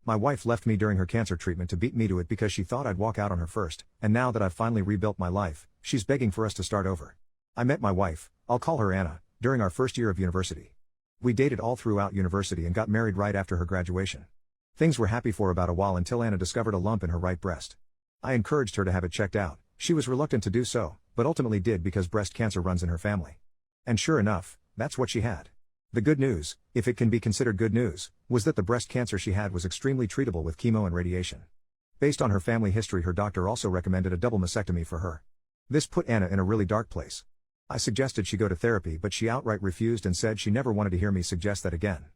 My wife left me during her cancer treatment to beat me to it because she thought I'd walk out on her first, and now that I've finally rebuilt my life, she's begging for us to start over. I met my wife, I'll call her Anna, during our first year of university. We dated all throughout university and got married right after her graduation. Things were happy for about a while until Anna discovered a lump in her right breast. I encouraged her to have it checked out. She was reluctant to do so, but ultimately did because breast cancer runs in her family. And sure enough, that's what she had. The good news, if it can be considered good news, was that the breast cancer she had was extremely treatable with chemo and radiation. Based on her family history, her doctor also recommended a double mastectomy for her. This put Anna in a really dark place. I suggested she go to therapy, but she outright refused and said she never wanted to hear me suggest that again.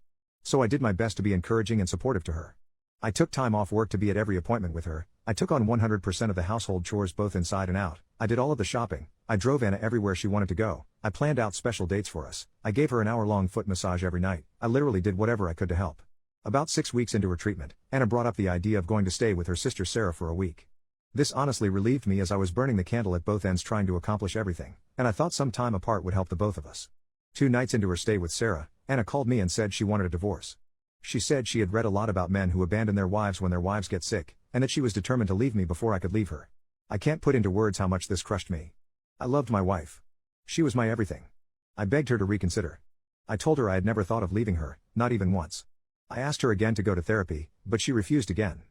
So I did my best to be encouraging and supportive to her. I took time off work to be at every appointment with her. I took on 100% of the household chores both inside and out. I did all of the shopping. I drove Anna everywhere she wanted to go. I planned out special dates for us. I gave her an hour-long foot massage every night. I literally did whatever I could to help. About 6 weeks into her treatment, Anna brought up the idea of going to stay with her sister Sarah for a week. This honestly relieved me as I was burning the candle at both ends trying to accomplish everything, and I thought some time apart would help the both of us. 2 nights into her stay with Sarah, Anna called me and said she wanted a divorce. She said she had read a lot about men who abandon their wives when their wives get sick, and that she was determined to leave me before I could leave her. I can't put into words how much this crushed me. I loved my wife. She was my everything. I begged her to reconsider. I told her I had never thought of leaving her, not even once. I asked her again to go to therapy, but she refused again.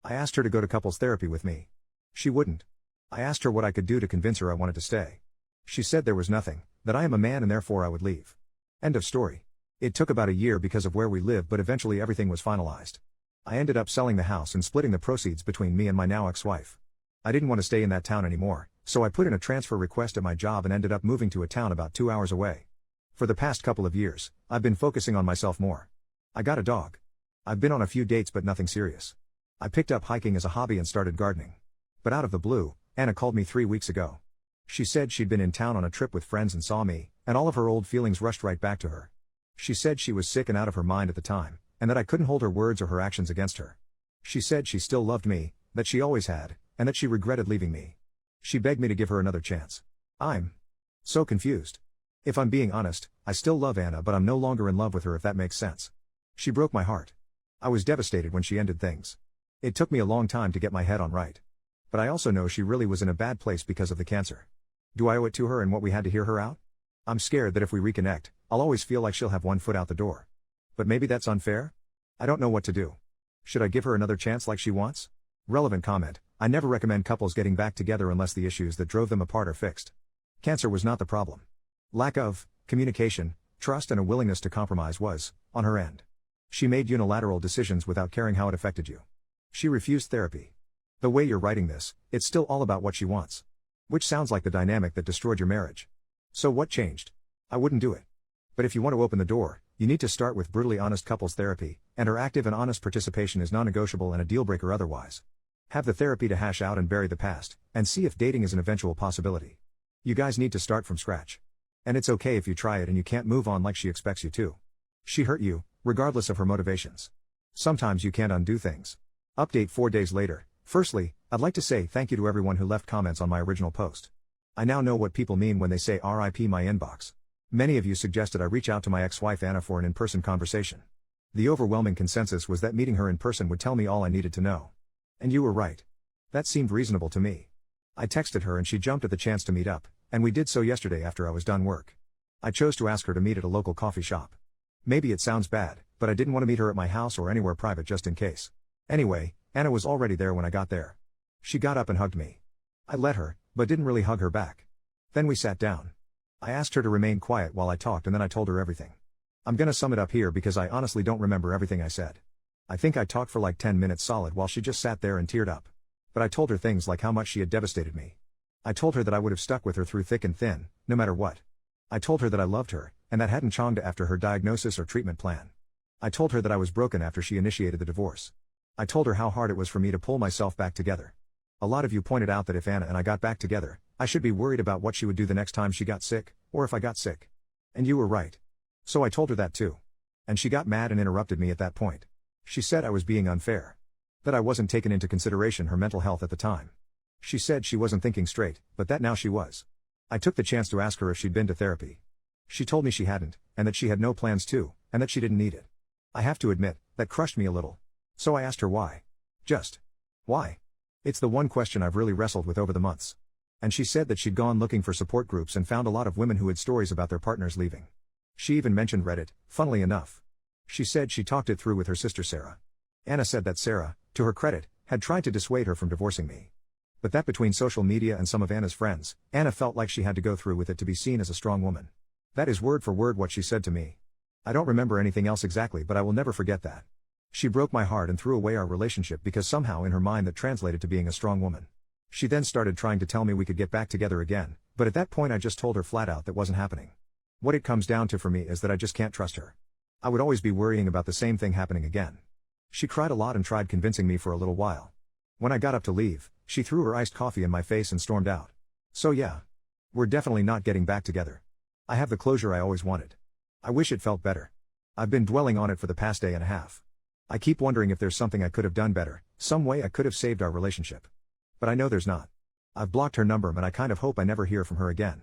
I asked her to go to couples therapy with me. She wouldn't. I asked her what I could do to convince her I wanted to stay. She said there was nothing, that I am a man and therefore I would leave. End of story. It took about a year because of where we lived, but eventually everything was finalized. I ended up selling the house and splitting the proceeds between me and my now ex-wife. I didn't want to stay in that town anymore, so I put in a transfer request at my job and ended up moving to a town about 2 hours away. For the past couple of years, I've been focusing on myself more. I got a dog. I've been on a few dates but nothing serious. I picked up hiking as a hobby and started gardening. But out of the blue, Anna called me 3 weeks ago. She said she'd been in town on a trip with friends and saw me, and all of her old feelings rushed right back to her. She said she was sick and out of her mind at the time, and that I couldn't hold her words or her actions against her. She said she still loved me, that she always had, and that she regretted leaving me. She begged me to give her another chance. I'm so confused. If I'm being honest, I still love Anna, but I'm no longer in love with her, if that makes sense. She broke my heart. I was devastated when she ended things. It took me a long time to get my head on right. But I also know she really was in a bad place because of the cancer. Do I owe it to her and what we had to hear her out? I'm scared that if we reconnect, I'll always feel like she'll have one foot out the door. But maybe that's unfair? I don't know what to do. Should I give her another chance like she wants? Relevant comment: I never recommend couples getting back together unless the issues that drove them apart are fixed. Cancer was not the problem. Lack of communication, trust and a willingness to compromise was, on her end. She made unilateral decisions without caring how it affected you. She refused therapy. The way you're writing this, it's still all about what she wants. Which sounds like the dynamic that destroyed your marriage. So what changed? I wouldn't do it. But if you want to open the door, you need to start with brutally honest couples therapy, and her active and honest participation is non-negotiable and a deal-breaker otherwise. Have the therapy to hash out and bury the past, and see if dating is an eventual possibility. You guys need to start from scratch. And it's okay if you try it and you can't move on like she expects you to. She hurt you, regardless of her motivations. Sometimes you can't undo things. Update 4 days later. Firstly, I'd like to say thank you to everyone who left comments on my original post. I now know what people mean when they say RIP my inbox. Many of you suggested I reach out to my ex-wife Anna for an in-person conversation. The overwhelming consensus was that meeting her in person would tell me all I needed to know. And you were right. That seemed reasonable to me. I texted her and she jumped at the chance to meet up, and we did so yesterday after I was done work. I chose to ask her to meet at a local coffee shop. Maybe it sounds bad, but I didn't want to meet her at my house or anywhere private just in case. Anyway, Anna was already there when I got there. She got up and hugged me. I let her, but didn't really hug her back. Then we sat down. I asked her to remain quiet while I talked and then I told her everything. I'm gonna sum it up here because I honestly don't remember everything I said. I think I talked for like 10 minutes solid while she just sat there and teared up. But I told her things like how much she had devastated me. I told her that I would have stuck with her through thick and thin, no matter what. I told her that I loved her, and that hadn't changed after her diagnosis or treatment plan. I told her that I was broken after she initiated the divorce. I told her how hard it was for me to pull myself back together. A lot of you pointed out that if Anna and I got back together, I should be worried about what she would do the next time she got sick, or if I got sick. And you were right. So I told her that too. And she got mad and interrupted me at that point. She said I was being unfair. That I wasn't taking into consideration her mental health at the time. She said she wasn't thinking straight, but that now she was. I took the chance to ask her if she'd been to therapy. She told me she hadn't, and that she had no plans to, and that she didn't need it. I have to admit, that crushed me a little. So I asked her why. Just. Why? It's the one question I've really wrestled with over the months. And she said that she'd gone looking for support groups and found a lot of women who had stories about their partners leaving. She even mentioned Reddit, funnily enough. She said she talked it through with her sister Sarah. Anna said that Sarah, to her credit, had tried to dissuade her from divorcing me. But that between social media and some of Anna's friends, Anna felt like she had to go through with it to be seen as a strong woman. That is word for word what she said to me. I don't remember anything else exactly, but I will never forget that. She broke my heart and threw away our relationship because somehow in her mind that translated to being a strong woman. She then started trying to tell me we could get back together again, but at that point I just told her flat out that wasn't happening. What it comes down to for me is that I just can't trust her. I would always be worrying about the same thing happening again. She cried a lot and tried convincing me for a little while. When I got up to leave, she threw her iced coffee in my face and stormed out. So yeah. We're definitely not getting back together. I have the closure I always wanted. I wish it felt better. I've been dwelling on it for the past day and a half. I keep wondering if there's something I could have done better, some way I could have saved our relationship. But I know there's not. I've blocked her number and I kind of hope I never hear from her again.